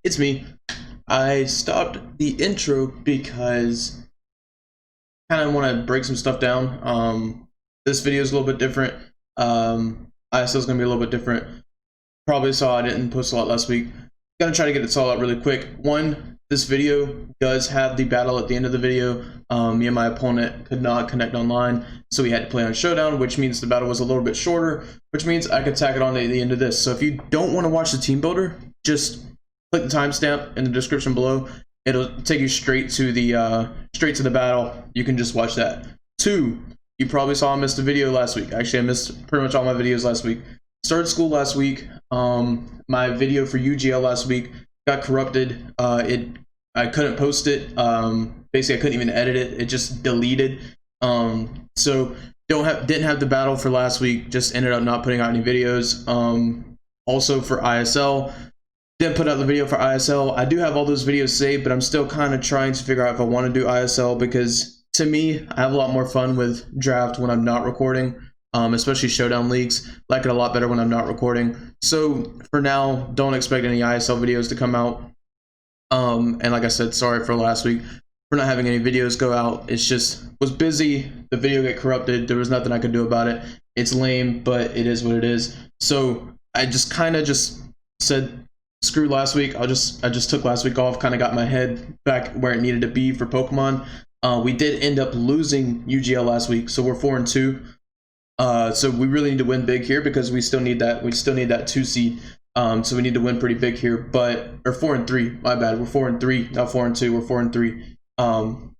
it's me. I stopped the intro because I kind of want to break some stuff down. This video is a little bit different. ISL is going to be a little bit different. Probably saw I didn't post a lot last week. Gonna try to get this all out really quick. One, this video does have the battle at the end of the video. Me and my opponent could not connect online, so we had to play on Showdown, which means the battle was a little bit shorter, which means I could tack it on to the end of this. So if you don't want to watch the team builder, just click the timestamp in the description below. It'll take you straight to the battle. You can just watch that. Two, you probably saw I missed a video last week. Actually, I missed pretty much all my videos last week. Started school last week. My video for UGL last week got corrupted. I couldn't post it. Basically, I couldn't even edit it. It just deleted. So didn't have the battle for last week. Just ended up not putting out any videos. Also for ISL, didn't put out the video for ISL. I do have all those videos saved, but I'm still kind of trying to figure out if I want to do ISL, because to me, I have a lot more fun with draft when I'm not recording. Especially Showdown leagues. Like it a lot better when I'm not recording. So for now, don't expect any ISL videos to come out. And like I said, sorry for last week for not having any videos go out. It's just was busy. The video got corrupted. There was nothing I could do about it. It's lame, but it is what it is. So I just kind of just said screw last week. I just took last week off. Kind of got my head back where it needed to be for Pokemon. We did end up losing UGL last week, so we're 4-2. So we really need to win big here, because we still need that 2 seed. So we need to win pretty big here, but or 4-3, my bad. We're 4-3, not 4-2. We're 4-3.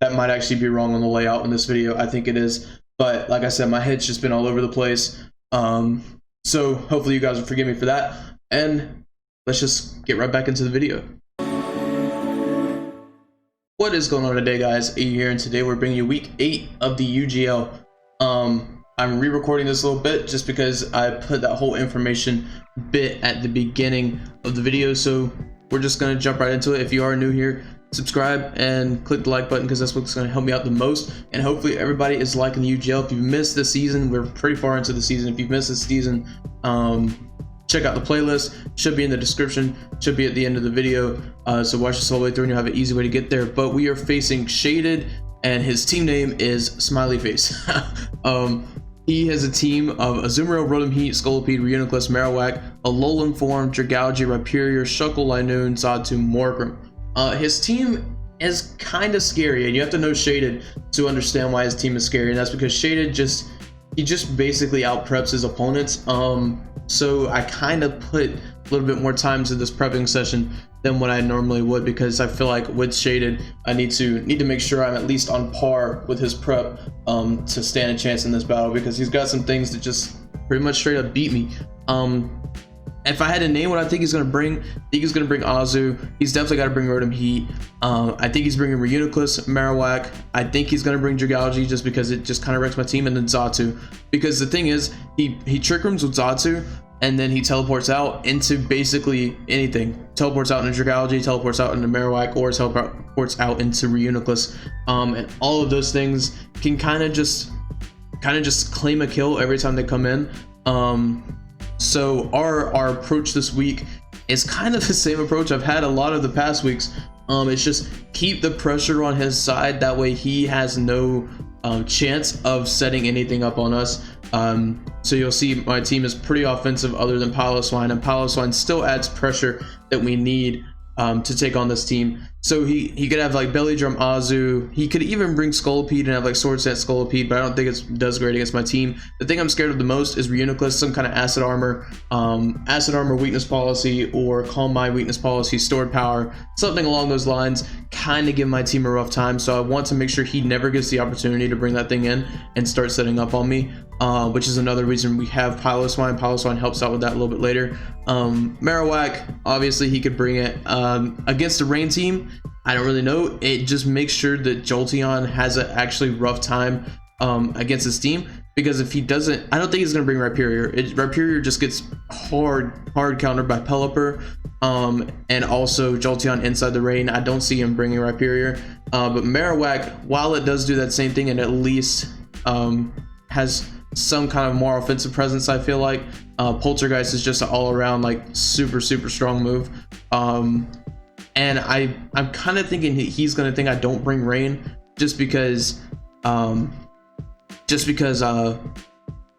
That might actually be wrong on the layout in this video. I think it is, but like I said, my head's just been all over the place. So hopefully you guys will forgive me for that, and let's just get right back into the video. What is going on today, guys? A here, and today we're bringing you week 8 of the UGL. I'm re-recording this a little bit just because I put that whole information bit at the beginning of the video, so we're just going to jump right into it. If you are new here, subscribe and click the like button, because that's what's going to help me out the most, and hopefully everybody is liking the UGL. If you've missed this season, we're pretty far into the season. If you've missed this season, check out the playlist. Should be in the description, should be at the end of the video, so watch this all the way through and you'll have an easy way to get there. But we are facing Shaded, and his team name is Smiley Face. He has a team of Azumarill, Rotom-Mow, Scolipede, Reuniclus, Marowak, Alolan Form, Dragalge, Rhyperior, Shuckle, Linoon, Xatu, Morgrem. His team is kind of scary, and you have to know Shaded to understand why his team is scary, and that's because Shaded just basically out preps his opponents. So I kind of put a little bit more time to this prepping session than what I normally would, because I feel like with Shaded, I need to make sure I'm at least on par with his prep to stand a chance in this battle, because he's got some things that just pretty much straight up beat me. If I had to name what I think he's going to bring, I think he's going to bring Azu. He's definitely got to bring Rotom-Mow. I think he's bringing Reuniclus, Marowak. I think he's going to bring Dragalge, just because it just kind of wrecks my team, and then Xatu. Because the thing is, he Trick Rooms with Xatu, and then he teleports out into basically anything. Teleports out into Dragalge, teleports out into Marowak, or teleports out into Reuniclus. And all of those things can kind of just claim a kill every time they come in. So our approach this week is kind of the same approach I've had a lot of the past weeks. It's just keep the pressure on his side. That way he has no chance of setting anything up on us. So you'll see my team is pretty offensive other than Piloswine, and Piloswine still adds pressure that we need to take on this team. So he could have like Belly Drum Azu. He could even bring Scolipede and have like Sword Set Scolipede, but I don't think it does great against my team. The thing I'm scared of the most is Reuniclus, some kind of acid armor weakness policy, or Calm Mind weakness policy, stored power, something along those lines, kind of give my team a rough time. So I want to make sure he never gets the opportunity to bring that thing in and start setting up on me, which is another reason we have Piloswine. Piloswine helps out with that a little bit later. Marowak, obviously he could bring it against the rain team. I don't really know. It just makes sure that Jolteon has an actually rough time against his team, because if he doesn't, I don't think he's gonna bring Rhyperior. Rhyperior just gets hard countered by Pelipper, and also Jolteon inside the rain. I don't see him bringing Rhyperior, but Marowak, while it does do that same thing, and at least has some kind of more offensive presence, I feel like Poltergeist is just an all-around like super strong move. and I'm kind of thinking he's gonna think I don't bring rain just because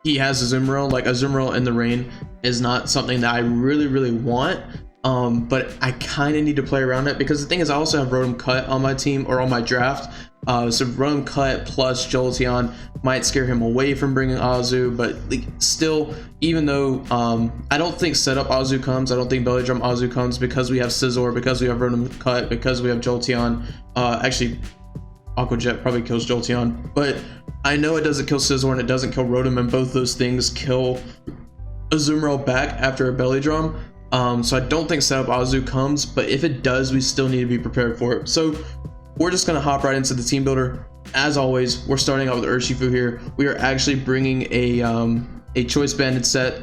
he has Azumarill. Like Azumarill in the rain is not something that I really want. But I kind of need to play around it because the thing is I also have Rotom Cut on my team or on my draft. So Rotom Cut plus Jolteon might scare him away from bringing Azu, but like, still, even though I don't think setup Azu comes, I don't think Belly Drum Azu comes because we have Scizor, because we have Rotom Cut, because we have Jolteon. Actually, Aqua Jet probably kills Jolteon, but I know it doesn't kill Scizor and it doesn't kill Rotom, and both those things kill Azumarill back after a Belly Drum. So I don't think setup Azu comes, but if it does, we still need to be prepared for it. So we're just gonna hop right into the team builder. As always, we're starting out with Urshifu here. We are actually bringing a choice banded set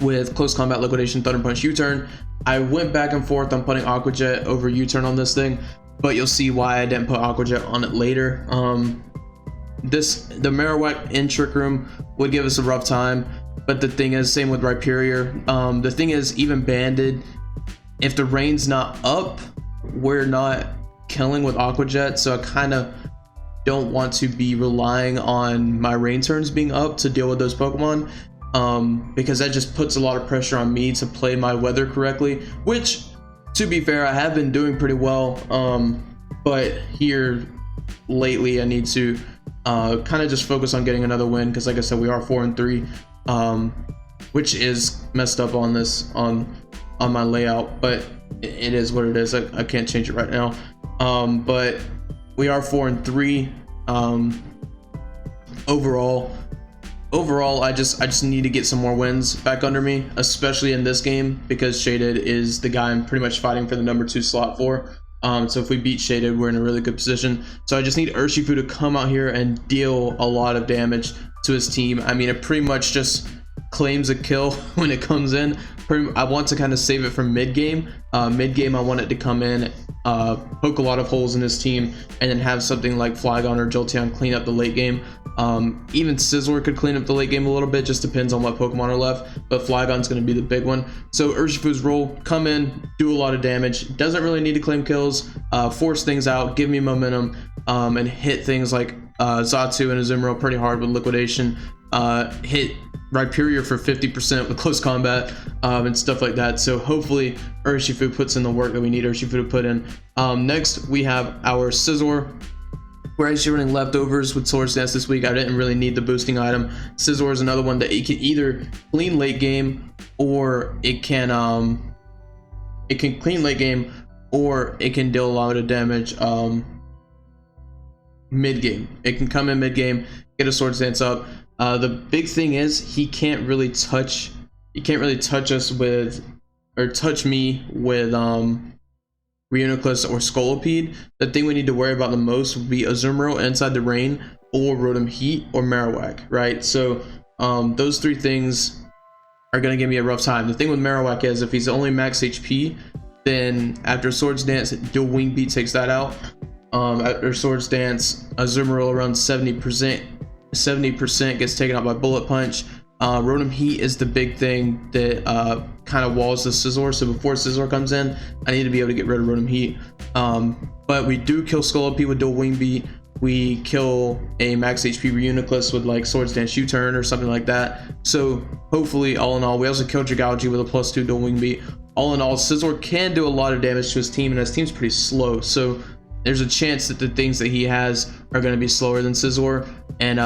with close combat, liquidation, thunder punch, U-turn. I went back and forth on putting Aqua Jet over U-turn on this thing, but you'll see why I didn't put Aqua Jet on it later. The Marowak in Trick Room would give us a rough time, but the thing is, same with Rhyperior. The thing is, even banded, if the rain's not up, we're not killing with Aqua Jet, so I kind of don't want to be relying on my rain turns being up to deal with those Pokemon, because that just puts a lot of pressure on me to play my weather correctly, which, to be fair, I have been doing pretty well, but here lately I need to kind of just focus on getting another win, because like I said, we are 4-3, which is messed up on this on my layout, but it is what it is. I can't change it right now, but we are 4-3. Overall I just need to get some more wins back under me, especially in this game, because Shaded is the guy I'm pretty much fighting for the number 2 slot for. So if we beat Shaded, we're in a really good position. So I just need Urshifu to come out here and deal a lot of damage to his team. I mean, it pretty much just claims a kill when it comes in. I want to kind of save it for mid-game. Mid-game, I want it to come in, poke a lot of holes in his team, and then have something like Flygon or Jolteon clean up the late game. Even Scizor could clean up the late game a little bit, just depends on what Pokemon are left, but Flygon's going to be the big one. So Urshifu's role, come in, do a lot of damage, doesn't really need to claim kills, force things out, give me momentum, and hit things like Xatu and Azumarill pretty hard with liquidation, hit Rhyperior for 50% with close combat, and stuff like that. So hopefully Urshifu puts in the work that we need Urshifu to put in. Next we have our Scizor. We're actually running leftovers with Swords Dance this week. I didn't really need the boosting item. Scizor is another one that it can either clean late game, or it can clean late game, or it can deal a lot of damage mid game. It can come in mid game, get a Swords Dance up. The big thing is he can't really touch us with, or touch me with Reuniclus or Scolipede. The thing we need to worry about the most would be Azumarill inside the rain, or Rotom Heat, or Marowak, right? So those three things are going to give me a rough time. The thing with Marowak is if he's only max HP, then after Swords Dance, Dual Wing Beat takes that out. After Swords Dance, Azumarill around 70% gets taken out by Bullet Punch. Rotom Heat is the big thing that kind of walls the Scizor, so before Scizor comes in, I need to be able to get rid of Rotom Heat. But we do kill Scolipede with Dual Wing Beat. We kill a max HP Reuniclus with like Swords Dance U-turn or something like that. So hopefully, all in all, we also kill Dragalge with a +2 Dual Wing Beat. All in all, Scizor can do a lot of damage to his team, and his team's pretty slow, so there's a chance that the things that he has are going to be slower than Scizor, and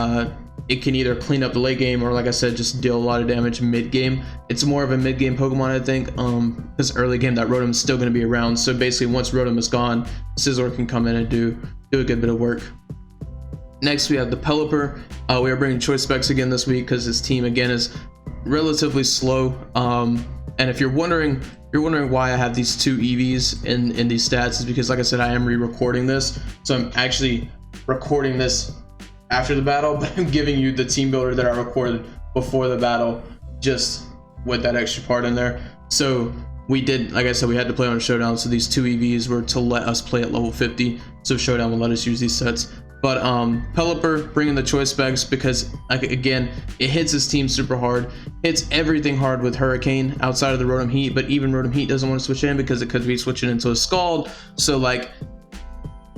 it can either clean up the late game, or like I said, just deal a lot of damage mid game. It's more of a mid game Pokemon, I think, because early game that Rotom is still going to be around. So basically, once Rotom is gone, Scizor can come in and do a good bit of work. Next, we have the Pelipper. We are bringing choice specs again this week because his team again is relatively slow. And if you're wondering why I have these two EVs in these stats, is because, like I said, I am re-recording this, so I'm actually recording this after the battle, but I'm giving you the team builder that I recorded before the battle, just with that extra part in there. So we did, like I said, we had to play on Showdown, so these two EVs were to let us play at level 50, so Showdown will let us use these sets. But Pelipper bringing the choice specs because, like, again, it hits his team super hard, hits everything hard with Hurricane outside of the Rotom Heat, but even Rotom Heat doesn't want to switch in because it could be switching into a Scald. So like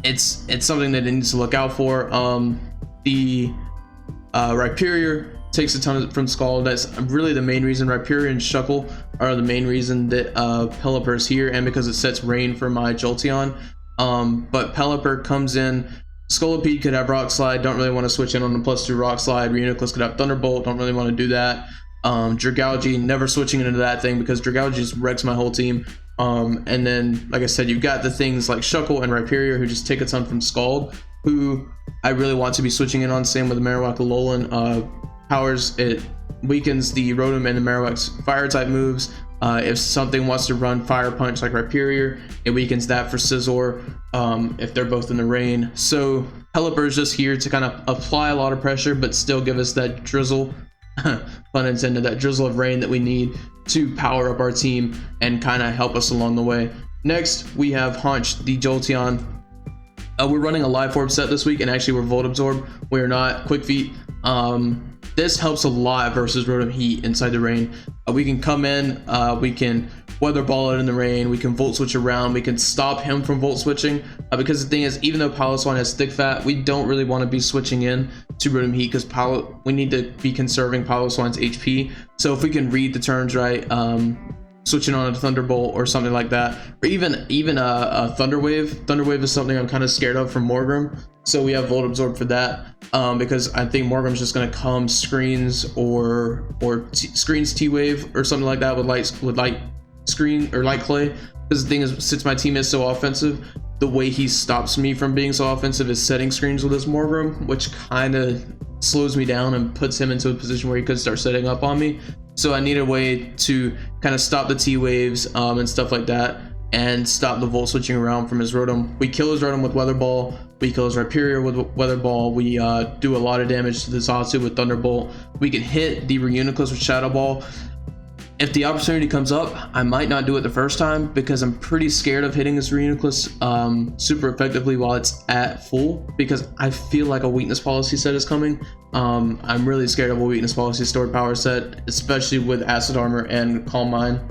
it's something that it needs to look out for. The Rhyperior takes a ton from Scald. That's really the main reason. Rhyperior and Shuckle are the main reason that Pelipper is here, and because it sets Rain for my Jolteon. But Pelipper comes in. Scolipede could have Rock Slide, don't really want to switch in on the +2 Rock Slide. Reuniclus could have Thunderbolt, don't really want to do that. Dragalge, never switching into that thing because Dragalge just wrecks my whole team. And then, like I said, you've got the things like Shuckle and Rhyperior who just take a ton from Scald, who I really want to be switching in on. Same with the Marowak Alolan. Powers, it weakens the Rotom and the Marowak's fire type moves. If something wants to run Fire Punch like Rhyperior, it weakens that for Scizor if they're both in the rain. So Pelipper is just here to kind of apply a lot of pressure, but still give us that drizzle, pun intended, that drizzle of rain that we need to power up our team and kind of help us along the way. Next, we have Haunch, the Jolteon. We're running a Life Orb set this week, and actually we're Volt Absorb. We're not Quick Feet. This helps a lot versus Rotom Heat inside the rain. We can come in, we can Weather Ball it in the rain, we can Volt Switch around, we can stop him from Volt Switching, because the thing is, even though Piloswine has Thick Fat, we don't really want to be switching in to Rotom Heat because we need to be conserving Piloswine's HP. So if we can read the turns right, switching on a Thunderbolt or something like that, or even a Thunder Wave. Thunder Wave is something I'm kind of scared of from Morgrem, so we have Volt Absorb for that, because I think Morgrem's just going to come screens or screens T-Wave or something like that with light screen or light clay. Because the thing is, since my team is so offensive, the way he stops me from being so offensive is setting screens with his Morgrem, which kind of slows me down and puts him into a position where he could start setting up on me. So I need a way to kind of stop the T-Waves and stuff like that, and stop the Volt Switching around from his Rotom. We kill his Rotom with Weather Ball, we kill his Rhyperior with Weather Ball, we do a lot of damage to the Xatu with Thunderbolt. We can hit the Reuniclus with Shadow Ball. If the opportunity comes up, I might not do it the first time because I'm pretty scared of hitting this Reuniclus super effectively while it's at full, because I feel like a weakness policy set is coming. I'm really scared of a weakness policy stored power set, especially with Acid Armor and Calm Mind,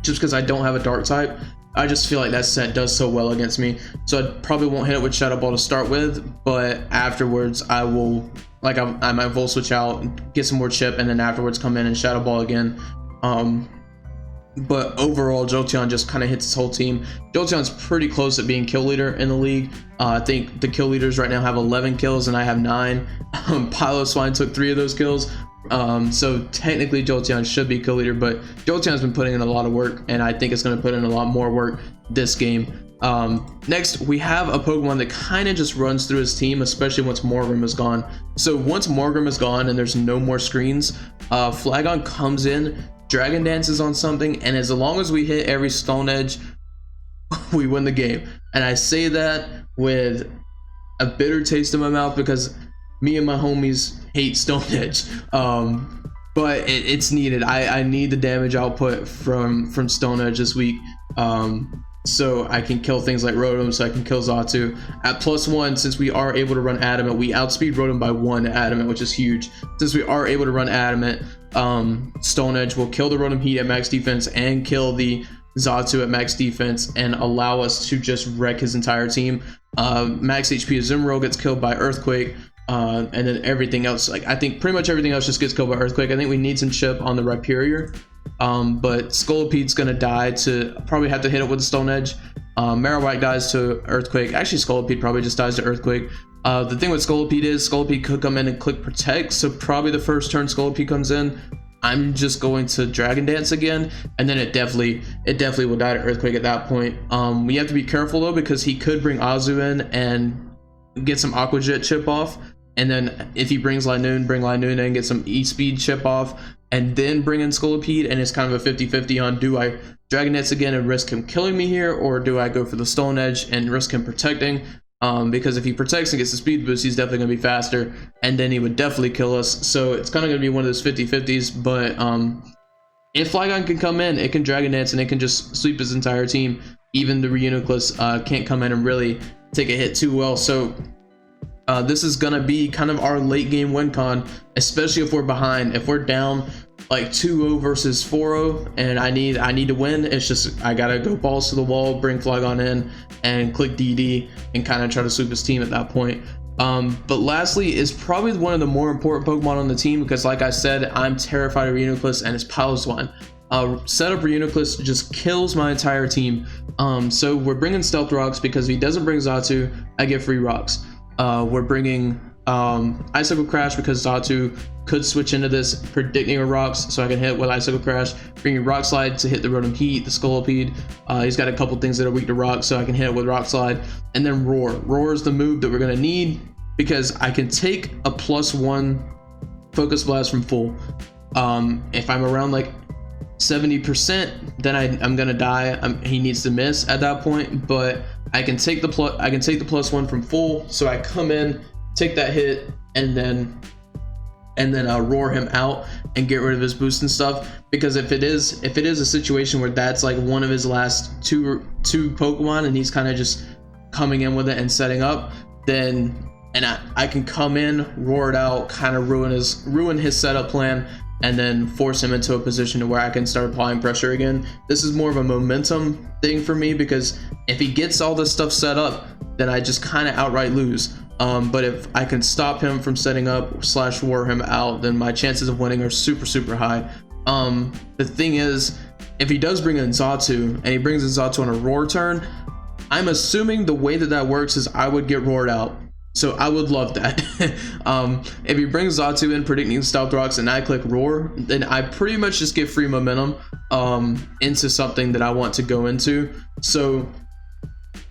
just because I don't have a Dark type. I just feel like that set does so well against me, so I probably won't hit it with Shadow Ball to start with, but afterwards I will, like, I might Volt Switch out, get some more chip, and then afterwards come in and Shadow Ball again. But overall, Jolteon just kind of hits his whole team. Jolteon's pretty close at being kill leader in the league. I think the kill leaders right now have 11 kills and I have 9. Piloswine took 3 of those kills. So technically Jolteon should be kill leader, but Jolteon's been putting in a lot of work, and I think it's going to put in a lot more work this game. Next, we have a Pokemon that kind of just runs through his team, especially once Morgrem is gone. So once Morgrem is gone and there's no more screens, Flagon comes in, Dragon Dances on something, and as long as we hit every Stone Edge, we win the game. And I say that with a bitter taste in my mouth because me and my homies hate Stone Edge. But it's needed. I need the damage output from Stone Edge this week. So I can kill things like Rotom, so I can kill Xatu. At +1, since we are able to run Adamant, we outspeed Rotom by 1 Adamant, which is huge. Since we are able to run Adamant, Stone Edge will kill the Rotom Heat at max defense and kill the Xatu at max defense and allow us to just wreck his entire team. Max HP of Zimro gets killed by Earthquake, and then everything else, like, I think pretty much everything else just gets killed by Earthquake. I think we need some chip on the Rhyperior. But Scolipede's gonna die to probably have to hit it with the Stone Edge. Marowak dies to Earthquake. Actually, Scolipede probably just dies to Earthquake. The thing with Scolipede is Scolipede could come in and click Protect, so probably the first turn Scolipede comes in, I'm just going to Dragon Dance again, and then it definitely will die to Earthquake at that point. We have to be careful though, because he could bring Azu in and get some Aqua Jet chip off, and then if he brings Linoon, bring Linoon in and get some E-Speed chip off, and then bring in Scolipede, and it's kind of a 50-50 on, do I Dragon Dance again and risk him killing me here, or do I go for the Stone Edge and risk him protecting? Because if he protects and gets the speed boost, he's definitely going to be faster, and then he would definitely kill us. So it's kind of going to be one of those 50-50s, but if Flygon can come in, it can Dragon Dance and it can just sweep his entire team. Even the Reuniclus can't come in and really take a hit too well. So This is gonna be kind of our late game win con, especially if we're behind. If we're down like 2-0 versus 4-0 and I need to win, it's just I gotta go balls to the wall, bring Flygon in and click DD and kind of try to sweep his team at that point. But lastly is probably one of the more important Pokemon on the team, because like I said, I'm terrified of Reuniclus and his Piloswine. Setup Reuniclus just kills my entire team. So we're bringing Stealth Rocks because if he doesn't bring Xatu, I get free rocks. We're bringing Icicle Crash because Xatu could switch into this, predicting a rocks, so I can hit with Icicle Crash. Bringing Rock Slide to hit the Rotom Heat, the Scolipede. He's got a couple things that are weak to rock, so I can hit it with Rock Slide. And then Roar. Roar is the move that we're gonna need because I can take a +1 Focus Blast from full. If I'm around like 70%, then I'm gonna die. He needs to miss at that point, but I can take the +1 from full, so I come in, take that hit, and then roar him out and get rid of his boost and stuff. Because if it is a situation where that's like one of his last two Pokemon and he's kind of just coming in with it and setting up, then I can come in, roar it out, kind of ruin his setup plan, and then force him into a position to where I can start applying pressure again. This is more of a momentum thing for me, because if he gets all this stuff set up, then I just kind of outright lose. But if I can stop him from setting up / war him out, then my chances of winning are super high. The thing is, if he does bring in Xatu and he brings in Xatu on a roar turn, I'm assuming the way that works is I would get roared out. So I would love that. If he brings Xatu in predicting Stealth Rocks and I click roar, then I pretty much just get free momentum into something that I want to go into. So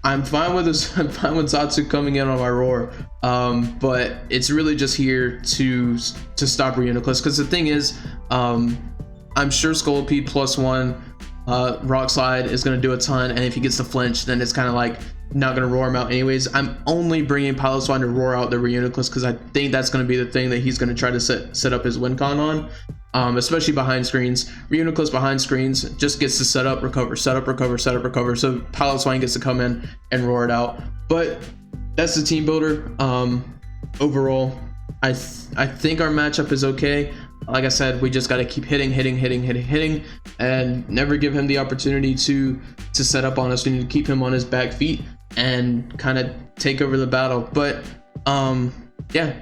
I'm fine with this. I'm fine with Xatu coming in on my roar, but it's really just here to stop Reuniclus. Because the thing is, I'm sure Scolipede +1 Rock Slide is going to do a ton, and if he gets the flinch, then it's kind of like not going to roar him out anyways. I'm only bringing Piloswine to roar out the Reuniclus because I think that's going to be the thing that he's going to try to set up his win con on, especially behind screens. Reuniclus behind screens just gets to set up, recover, set up, recover, set up, recover, so Piloswine gets to come in and roar it out. But that's the team builder. Overall, I think our matchup is okay. Like I said, we just got to keep hitting, and never give him the opportunity to set up on us. We need to keep him on his back feet and kind of take over the battle. But yeah,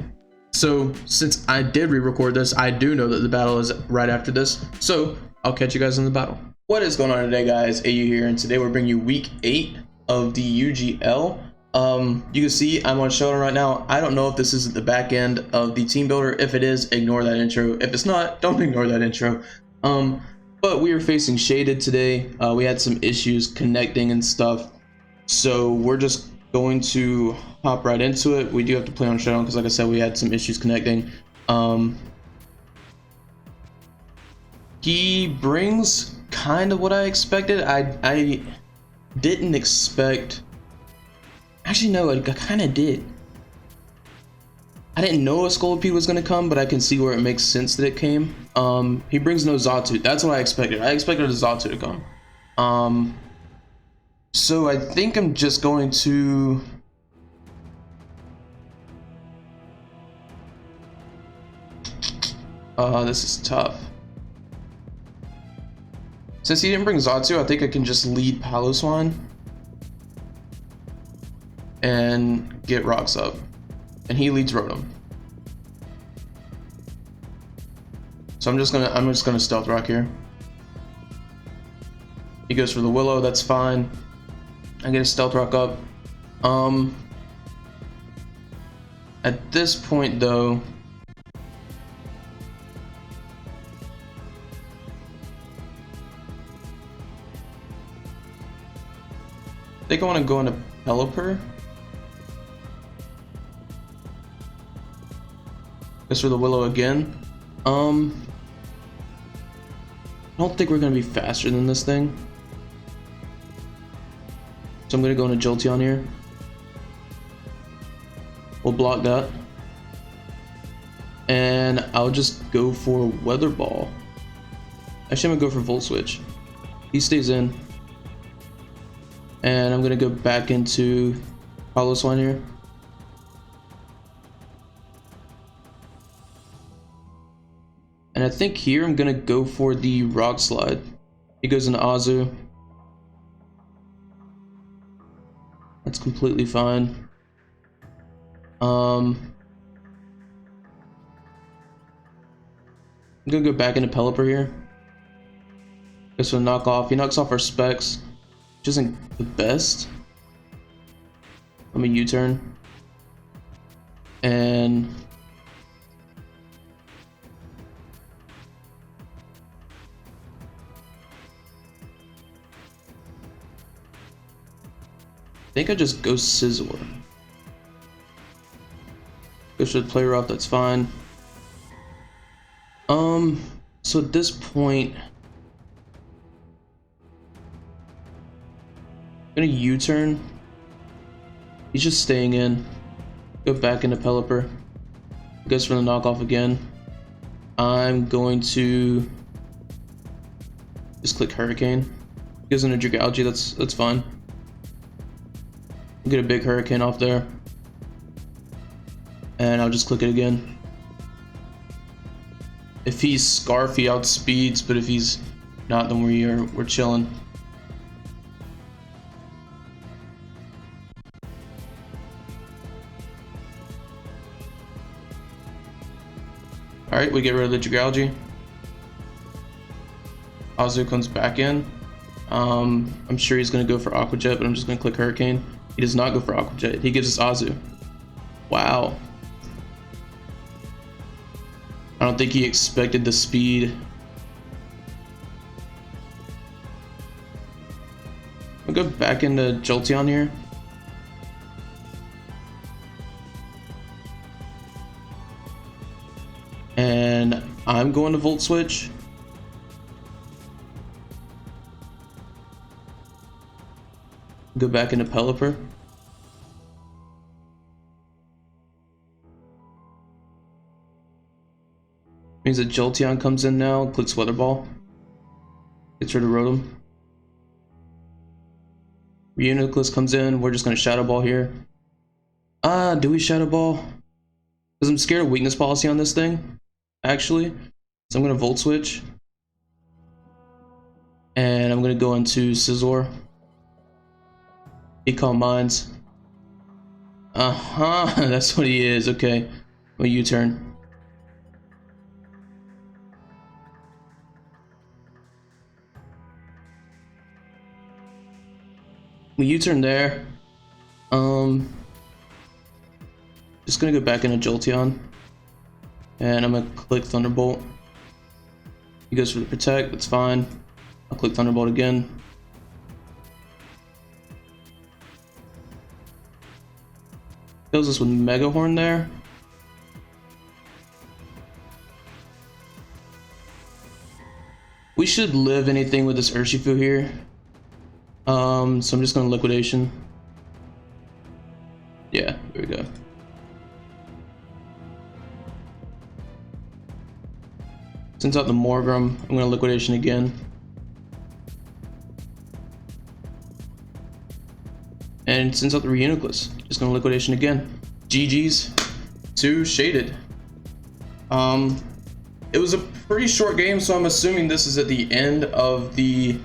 so since I did re-record this, I do know that the battle is right after this, so I'll catch you guys in the battle. What is going on today, guys? AU here, and today we're bringing you week 8 of the UGL. You can see I'm on Sheldon right now. I don't know if this is at the back end of the team builder. If it is, ignore that intro. If it's not, don't ignore that intro. But we were facing Shaded today. We had some issues connecting and stuff, so we're just going to hop right into it. We do have to play on Sheldon because, like I said, we had some issues connecting. He brings kind of what I expected. I didn't expect. Actually, no, I kind of did. I didn't know a Scolipede was going to come, but I can see where it makes sense that it came. He brings no Xatu. That's what I expected. I expected a Xatu to come. So I think I'm just going to... this is tough. Since he didn't bring Xatu, I think I can just lead Piloswine and get rocks up, and he leads Rotom. So I'm just gonna Stealth Rock here. He goes for the Willow, that's fine. I get a Stealth Rock up. At this point though, I think I want to go into Pelipper. Goes for the Willow again. I don't think we're gonna be faster than this thing, so I'm gonna go into Jolteon here. We'll block that, and I'll just go for Weather Ball. Actually, I'm gonna go for Volt Switch. He stays in, and I'm gonna go back into Piloswine here. And I think here I'm gonna go for the Rock Slide. He goes into Azu. That's completely fine. I'm gonna go back into Pelipper here. Goes for a knockoff. He knocks off our specs, which isn't the best. Let me U-turn. And I think I just go Scizor. Go for the play rough, that's fine. So at this point, I'm gonna U-turn. He's just staying in. Go back into Pelipper. Goes for the knockoff again. I'm going to just click Hurricane. Goes into Dragalge, that's fine. Get a big Hurricane off there. And I'll just click it again. If he's Scarf, he outspeeds, but if he's not, then we're chilling. Alright, we get rid of the Dragalge. Azu comes back in. I'm sure he's gonna go for Aqua Jet, but I'm just gonna click Hurricane. He does not go for Aqua Jet. He gives us Azu. Wow. I don't think he expected the speed. I'll go back into Jolteon here. And I'm going to Volt Switch. Go back into Pelipper. Means that Jolteon comes in now, clicks Weather Ball. Gets rid of Rotom. Reuniclus comes in, we're just gonna Shadow Ball here. Do we Shadow Ball? Because I'm scared of weakness policy on this thing, actually. So I'm gonna Volt Switch. And I'm gonna go into Scizor. He Calm Minds. That's what he is, okay. Well, U-turn. We U-turn there. Just gonna go back into Jolteon. And I'm gonna click Thunderbolt. He goes for the Protect, that's fine. I'll click Thunderbolt again. Kills us with Mega Horn there. We should live anything with this Urshifu here. So I'm just gonna Liquidation. Yeah, there we go. Sends out the Morgrem, I'm gonna Liquidation again. And sends out the Reuniclus, just gonna Liquidation again. GG's to Shaded. It was a pretty short game, so I'm assuming this is at the end of the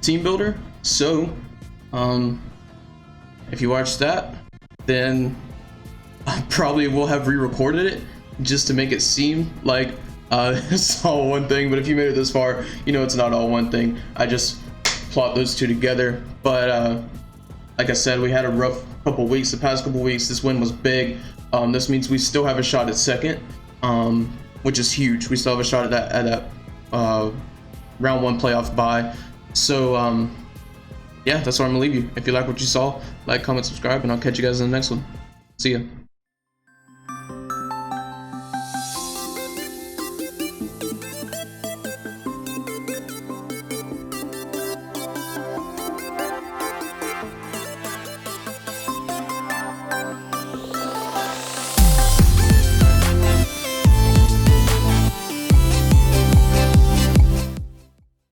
team builder. So, if you watched that, then I probably will have re-recorded it just to make it seem like it's all one thing. But if you made it this far, you know it's not all one thing. I just plot those two together. But like I said, we had a rough couple weeks. The past couple weeks, this win was big. This means we still have a shot at second, which is huge. We still have a shot at that round one playoff bye. So yeah, that's where I'm gonna leave you. If you like what you saw, like, comment, subscribe, and I'll catch you guys in the next one. See ya.